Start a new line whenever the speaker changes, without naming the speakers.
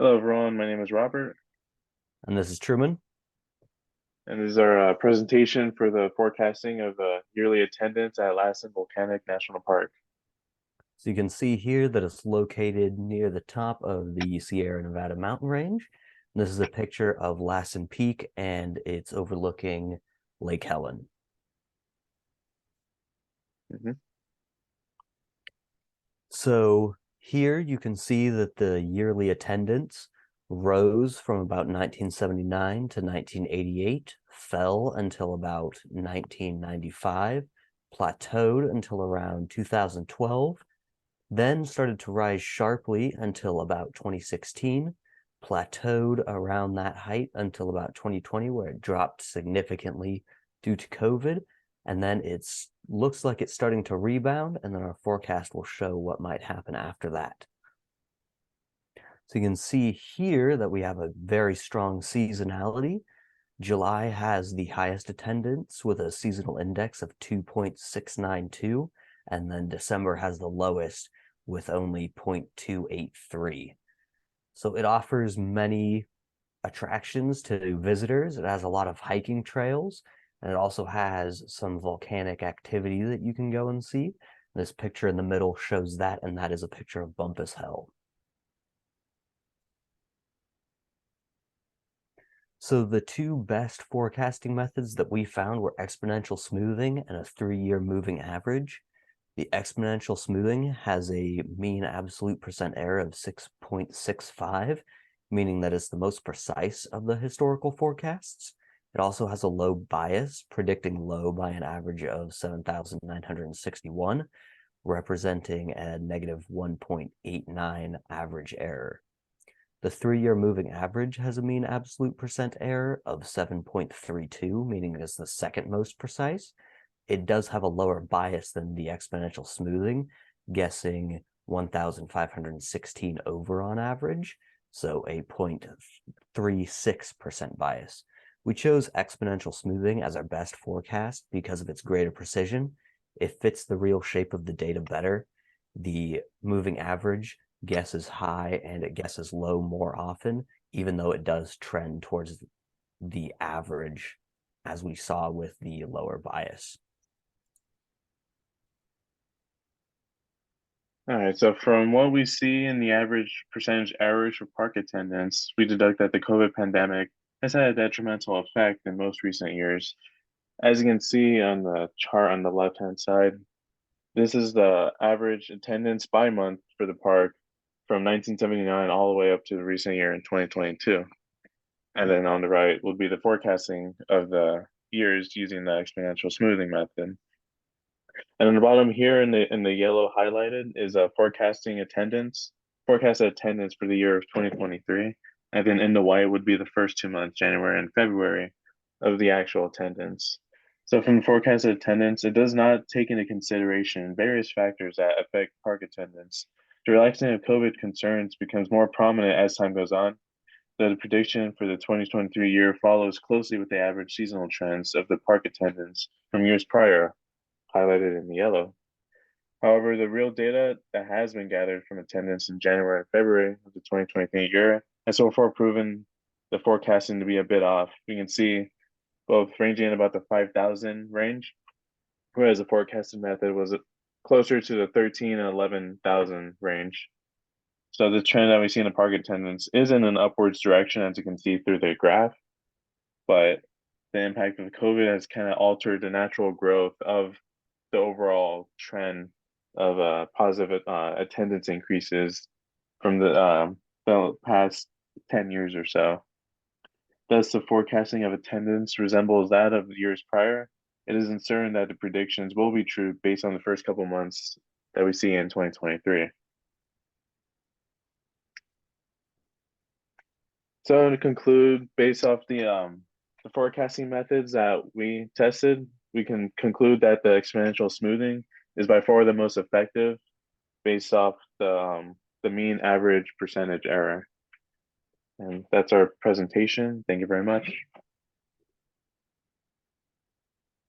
Hello, everyone. My name is Robert,
And this is Truman.
and this is our presentation for the forecasting of yearly attendance at Lassen Volcanic National Park.
So you can see here that it's located near the top of the Sierra Nevada mountain range. And this is a picture of Lassen Peak, and it's overlooking Lake Helen.
Mhm.
So here you can see that the yearly attendance rose from about 1979 to 1988, fell until about 1995, plateaued until around 2012, then started to rise sharply until about 2016, plateaued around that height until about 2020, where it dropped significantly due to COVID. And then it looks like it's starting to rebound, and then our forecast will show what might happen after that. So you can see here that we have a very strong seasonality. July has the highest attendance with a seasonal index of 2.692, and then December has the lowest with only 0.283. So it offers many attractions to visitors. It has a lot of hiking trails, and it also has some volcanic activity that you can go and see. This picture in the middle shows that, and that is a picture of Bumpus Hell. So the two best forecasting methods that we found were exponential smoothing and a 3-year moving average. The exponential smoothing has a mean absolute percent error of 6.65, meaning that it's the most precise of the historical forecasts. It also has a low bias, predicting low by an average of 7,961, representing a negative 1.89 average error. The 3-year moving average has a mean absolute percent error of 7.32, meaning it is the second most precise. It does have a lower bias than the exponential smoothing, guessing 1,516 over on average, so a 0.36% bias. We chose exponential smoothing as our best forecast because of its greater precision. It fits the real shape of the data better. The moving average guesses high and it guesses low more often, even though it does trend towards the average, as we saw with the lower bias.
All right, so from what we see in the average percentage errors for park attendance, we deduct that the COVID pandemic has had a detrimental effect in most recent years. As you can see on the chart on the left-hand side, this is the average attendance by month for the park from 1979 all the way up to the recent year in 2022. And then on the right would be the forecasting of the years using the exponential smoothing method. And on the bottom here in the yellow highlighted is a forecasted attendance for the year of 2023. And then in the white would be the first 2 months, January and February, of the actual attendance. So from the forecasted attendance, it does not take into consideration various factors that affect park attendance. The relaxing of COVID concerns becomes more prominent as time goes on. The prediction for the 2023 year follows closely with the average seasonal trends of the park attendance from years prior, highlighted in the yellow. However, the real data that has been gathered from attendance in January and February of the 2023 year has so far proven the forecasting to be a bit off. We can see both ranging in about the 5,000 range, whereas the forecasting method was closer to the 13 and 11,000 range. So the trend that we see in the park attendance is in an upwards direction, as you can see through the graph, but the impact of COVID has kind of altered the natural growth of the overall trend of positive attendance increases from the past 10 years or so. Thus, the forecasting of attendance resembles that of the years prior. It is uncertain that the predictions will be true based on the first couple months that we see in 2023. So to conclude, based off the forecasting methods that we tested, we can conclude that the exponential smoothing is by far the most effective based off the mean average percentage error. And that's our presentation. Thank you very much.